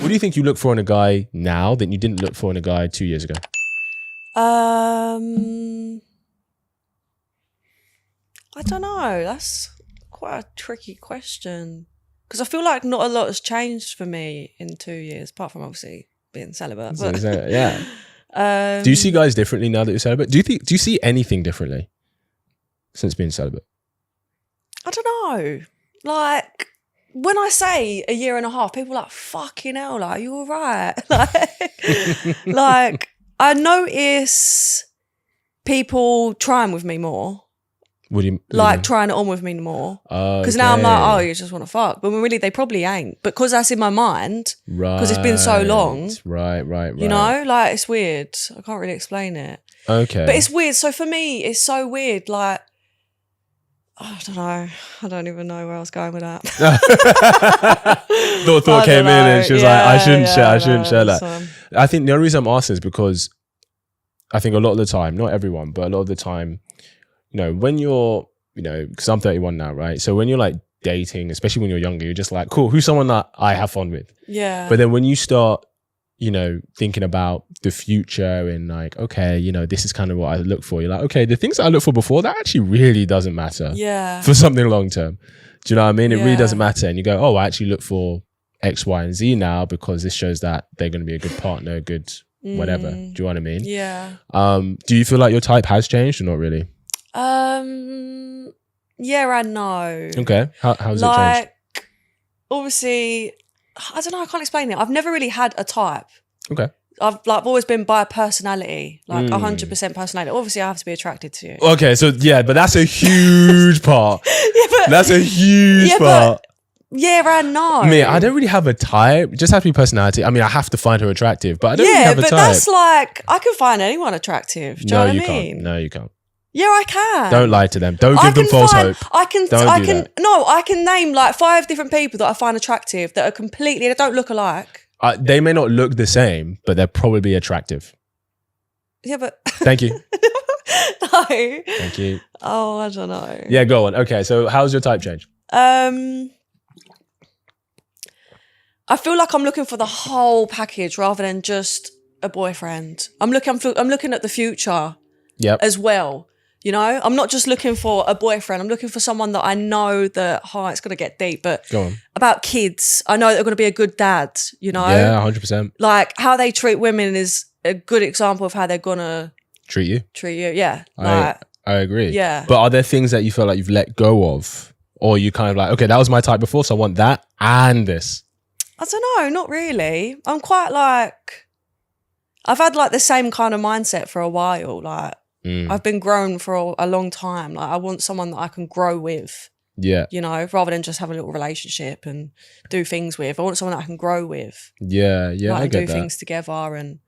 What do you think you look for in a guy now that you didn't look for in a guy 2 years ago? I don't know. That's quite a tricky question. Because I feel like not a lot has changed for me in 2 years, apart from obviously being celibate. But, Yeah. Do you see guys differently now that you're celibate? Do you see anything differently since being celibate? I don't know. Like, when I say a year and a half, people are like, fucking hell, like, you all right? Like, I notice people trying with me more. What do you Like mean? trying it on with me more. Because now I'm like, oh, you just want to fuck. But really, they probably ain't. But because that's in my mind, because it's been so long. Right. You know, like, it's weird. I can't really explain it. Okay. But it's weird. So for me, it's so weird. Like, I don't know. I don't even know where I was going with that. Thought came in and she was like, I shouldn't share that. So, I think the only reason I'm asking is because I think a lot of the time, not everyone, but a lot of the time, you know, when you're, you know, because I'm 31 now, right? So when you're like dating, especially when you're younger, you're just like, cool, who's someone that I have fun with? yeah. But then when you start, you know, thinking about the future and like, okay, you know, this is kind of what I look for. You're like, okay, the things that I looked for before, that actually really doesn't matter Yeah. for something long term. Do you know what I mean? It really Yeah. doesn't matter. And you go, oh, I actually look for X, Y, and Z now because this shows that they're going to be a good partner, good whatever. Do you know what I mean? Yeah. Do you feel like your type has changed or not really? Yeah and no. Okay. How's it changed? Like, obviously, I don't know, I can't explain it. I've never really had a type. Okay. I've always been by personality, like 100% personality. Obviously, I have to be attracted to you. Okay, so yeah, but that's a huge part. But, That's a huge part. yeah and no. I mean, I don't really have a type. It just has to be personality. I mean, I have to find her attractive, but I don't really have a type. but that's like, I can find anyone attractive. Do you know what I mean? Can't. No, you can't. Yeah, I can. Don't lie to them. Don't give them false hope. I can name like 5 different people that I find attractive that are completely, they don't look alike. They may not look the same, but they're probably attractive. Yeah, but Thank you. no. Thank you. Oh, I don't know. Yeah, go on. Okay, so how's your type change? I feel like I'm looking for the whole package rather than just a boyfriend. I'm looking at the future as well. You know, I'm not just looking for a boyfriend. I'm looking for someone that I know that, it's going to get deep, but Go on. about kids. I know they're going to be a good dad, you know? Yeah, 100%. Like, how they treat women is a good example of how they're going to Treat you. Yeah. Like, I agree. Yeah. But are there things that you feel like you've let go of? Or you kind of like, okay, that was my type before, so I want that and this? I don't know, not really. I'm quite like, I've had like the same kind of mindset for a while. Like, I've been grown for a long time. Like, I want someone that I can grow with. Yeah. You know, rather than just have a little relationship and do things with. I want someone that I can grow with. Yeah, like, I and get do that. things together and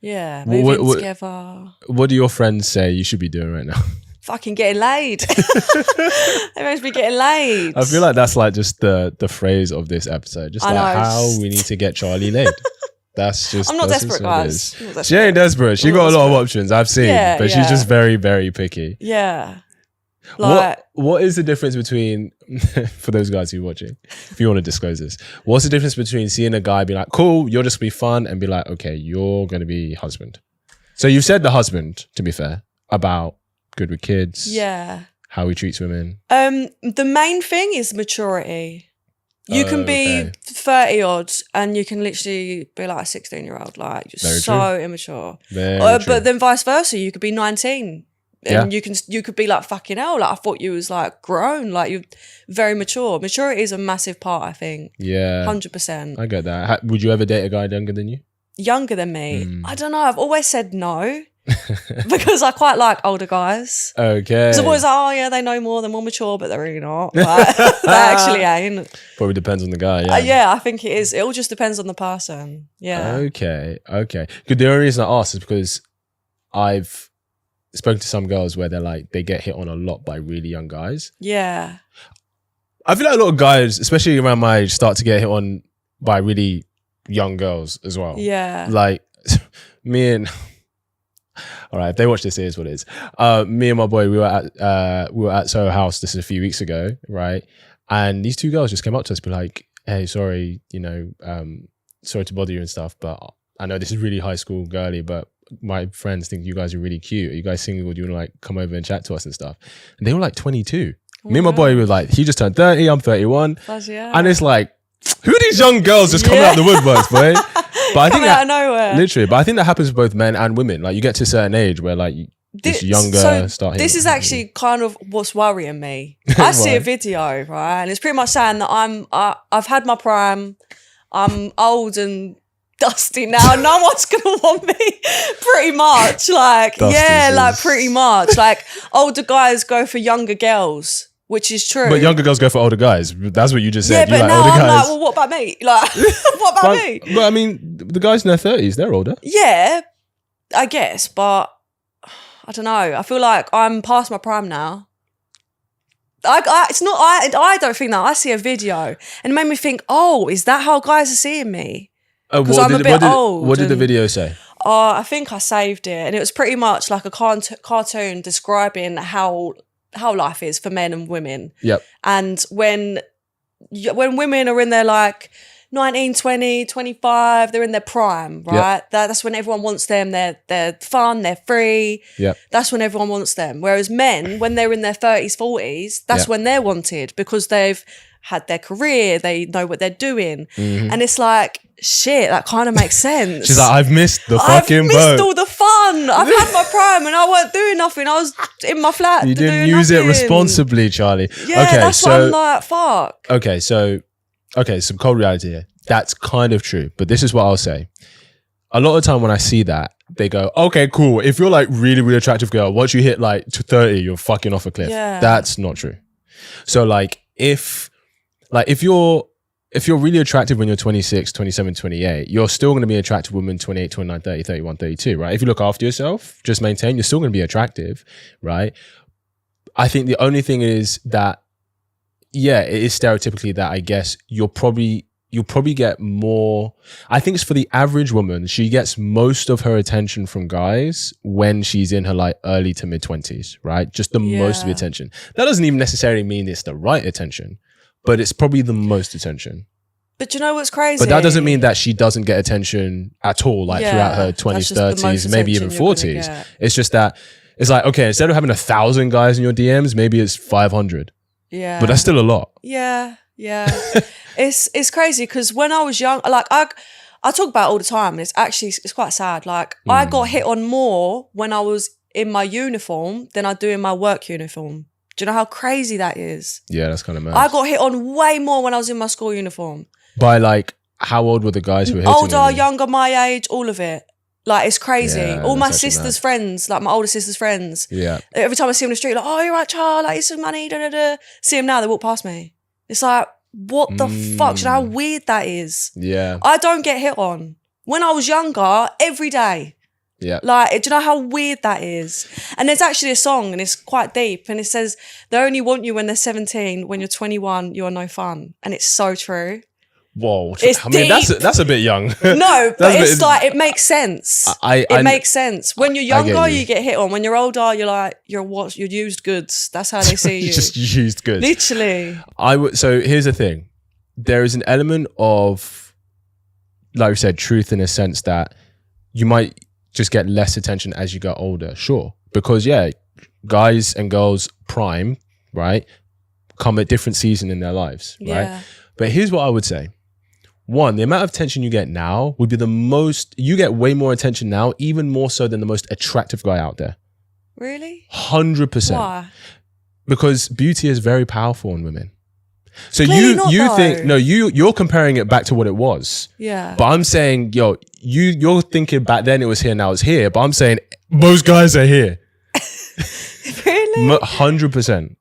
move in together. What do your friends say you should be doing right now? Fucking getting laid. They must be getting laid. I feel like that's like just the phrase of this episode. Just like how we need to get Charlie laid. That's just. I'm not that's desperate, just what it guys. is. I'm not desperate. She ain't desperate. She got a lot of options. I've seen, but she's just very, very picky. Yeah. Like, what is the difference between, for those guys who are watching, if you want to disclose this, what's the difference between seeing a guy be like, cool, you'll just be fun, and be like, okay, you're going to be husband. So you've said the husband, to be fair, about good with kids. Yeah. How he treats women. The main thing is maturity. You can be 30 odd and you can literally be like a 16-year-old, like you're so immature. But then vice versa, you could be 19 and you could be like, fucking hell, like I thought you was like grown, like you're very mature. Maturity is a massive part, I think. Yeah. 100%. I get that. Would you ever date a guy younger than you? Younger than me? I don't know. I've always said no. Because I quite like older guys. Okay. Because I'm always like, oh yeah, they know more, they're more mature, but they're really not. Like, they actually ain't. Probably depends on the guy, yeah. Yeah, I think it is. It all just depends on the person. Yeah. Okay. Good. The only reason I asked is because I've spoken to some girls where they're like, they get hit on a lot by really young guys. Yeah. I feel like a lot of guys, especially around my age, start to get hit on by really young girls as well. Yeah. Like me and all right, if they watch this, it is what it is. Me and my boy, we were at Soho House. This is a few weeks ago, right? And these two girls just came up to us, be like, "Hey, sorry, you know, sorry to bother you and stuff, but I know this is really high school girly, but my friends think you guys are really cute. Are you guys single? Do you want to like come over and chat to us and stuff? And they were like 22. Me and my boy were like, he just turned 30, I'm 31. And it's like, who are these young girls just coming out the woodworks, boy? But I think out of nowhere. Literally, but I think that happens with both men and women. Like you get to a certain age where like this younger start. This is actually kind of what's worrying me. I see a video, right, and it's pretty much saying that I've had my prime. I'm old and dusty now. No one's gonna want me. Pretty much, like pretty much. Like older guys go for younger girls. Which is true. But younger girls go for older guys. That's what you just said. Yeah, but now I'm like, well, what about me? Like, what about me? But I mean, the guys in their 30s, they're older. Yeah, I guess. But I don't know. I feel like I'm past my prime now. I don't think that. I see a video and it made me think, oh, is that how guys are seeing me? Because I'm a bit old. What did the video say? I think I saved it. And it was pretty much like a cartoon describing how life is for men and women. Yep. And when women are in their like 19, 20, 25, they're in their prime, right? Yep. That's when everyone wants them. They're fun, they're free. Yep. That's when everyone wants them. Whereas men, when they're in their 30s, 40s, that's when they're wanted because they've had their career, they know what they're doing. Mm-hmm. And it's like, shit, that kind of makes sense. She's like, I've missed the fucking boat. I've missed all the fun. I've had my prime and I weren't doing nothing. I was in my flat. You didn't use it responsibly, Charlie. Yeah, okay, that's why I'm like, fuck. Okay, some cold reality here. That's kind of true, but this is what I'll say. A lot of the time when I see that, they go, okay, cool. If you're like really, really attractive girl, once you hit like 30, you're fucking off a cliff. Yeah. That's not true. So like if you're really attractive when you're 26, 27, 28, you're still going to be an attractive woman 28, 29, 30, 31, 32, right? If you look after yourself, just maintain, you're still going to be attractive, right? I think the only thing is that, yeah, it is stereotypically that I guess you'll probably get more. I think it's for the average woman, she gets most of her attention from guys when she's in her like early to mid 20s, right? Just the most of the attention. That doesn't even necessarily mean it's the right attention, but it's probably the most attention. But you know what's crazy? But that doesn't mean that she doesn't get attention at all, like throughout her 20s, 30s, maybe even 40s. It's just that it's like, okay, instead of having 1,000 guys in your DMs, maybe it's 500. Yeah. But that's still a lot. Yeah. It's crazy because when I was young, like I talk about it all the time and it's quite sad. Like I got hit on more when I was in my uniform than I do in my work uniform. Do you know how crazy that is? Yeah, that's kind of mad. I got hit on way more when I was in my school uniform. By like, how old were the guys who were hitting older, on you? Younger, my age, all of it. Like, it's crazy. Yeah, all my sister's friends, like my older sister's friends. Yeah. Every time I see them in the street, like, oh, you're right, Charles, like, here's some money, da-da-da. See them now, they walk past me. It's like, what the fuck? Do you know how weird that is? Yeah. I don't get hit on. When I was younger, every day. Yeah. Like, do you know how weird that is? And there's actually a song and it's quite deep and it says, they only want you when they're 17, when you're 21, you're no fun. And it's so true. Whoa. I mean, that's a bit young. No, but it's like, it makes sense. It makes sense. When you're younger, you get hit on. When you're older, you're like, you're used goods. That's how they see you. Just used goods. Literally. So here's the thing. There is an element of, like we said, truth in a sense that you might just get less attention as you get older. Sure. Because yeah, guys and girls prime, right, come at different seasons in their lives, right? Yeah. But here's what I would say. One, the amount of attention you get now would be you get way more attention now, even more so than the most attractive guy out there. Really? 100%. Why? Because beauty is very powerful in women. So Clearly you think, no, you're comparing it back to what it was. Yeah. But I'm saying, yo, you're thinking back then it was here, now it's here. But I'm saying most guys are here. Really? 100%.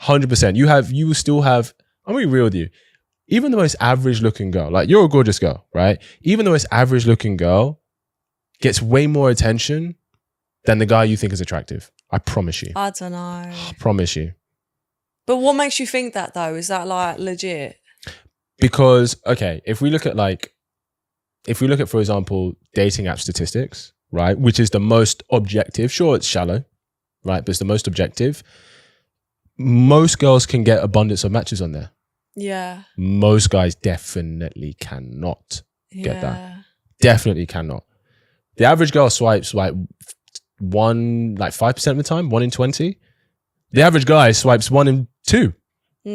100%. You will still have, I'm going to be real with you. Even the most average looking girl, like you're a gorgeous girl, right? Even the most average looking girl gets way more attention than the guy you think is attractive. I promise you. I don't know. I promise you. But what makes you think that though? Is that like legit? Because, okay, if we look at, for example, dating app statistics, right? Which is the most objective. Sure, it's shallow, right? But it's the most objective. Most girls can get abundance of matches on there. Yeah. Most guys definitely cannot. get that. Definitely cannot. The average girl swipes like 5% of the time, 1 in 20. The average guy swipes 1 in 2. Do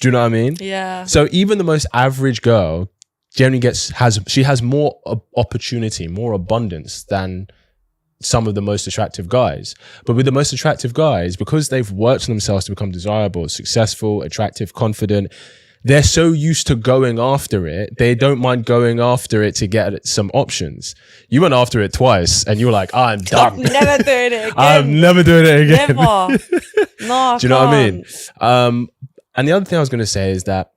you know what I mean? Yeah. So even the most average girl generally has more opportunity, more abundance than some of the most attractive guys. But with the most attractive guys, because they've worked on themselves to become desirable, successful, attractive, confident, they're so used to going after it, they don't mind going after it to get some options. You went after it twice and you were like, I'm done. I'm never doing it again. I'm never doing it again. Never. No, do you know what I mean? And the other thing I was going to say is that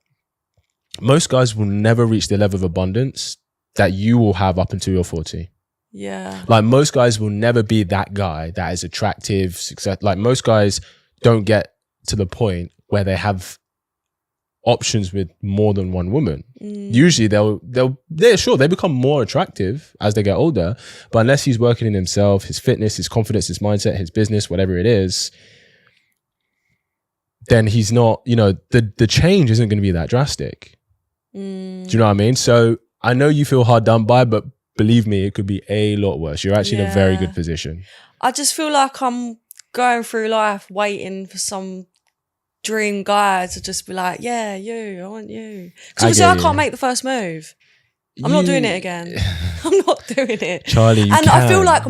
most guys will never reach the level of abundance that you will have up until you're 40. Yeah. Like most guys will never be that guy that is attractive, success. Like most guys don't get to the point where they have options with more than one woman. Usually they become more attractive as they get older, but unless he's working in himself, his fitness, his confidence, his mindset, his business, whatever it is, then he's not, the change isn't going to be that drastic. Do you know what I mean? So I know you feel hard done by, but believe me, it could be a lot worse. You're actually in a very good position. I just feel like I'm going through life waiting for some dream guy to just be like, yeah, I want you. Because obviously I can't make the first move. I'm not doing it again. I'm not doing it. Charlie, you can. I feel like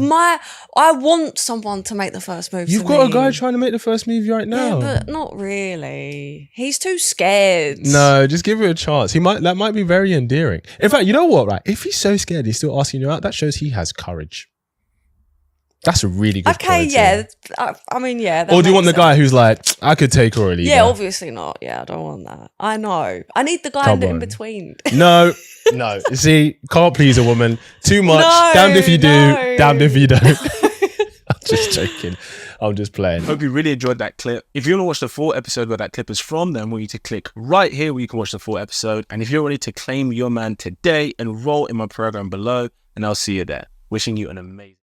I want someone to make the first move. You've got a guy trying to make the first move right now. Yeah, but not really. He's too scared. No, just give it a chance. That might be very endearing. In fact, you know what, right? If he's so scared, he's still asking you out, that shows he has courage. That's a really good quality. Yeah. I mean, yeah. Or do you want the guy who's like, I could take her or leave Yeah, her? obviously not. Yeah, I don't want that. I know. I need the guy in between. No. You see, can't please a woman. Too much. Damned if you do. Damned if you don't. I'm just joking. I'm just playing. Hope you really enjoyed that clip. If you want to watch the full episode where that clip is from, then I want you to click right here where you can watch the full episode. And if you're ready to claim your man today, enroll in my program below, and I'll see you there. Wishing you an amazing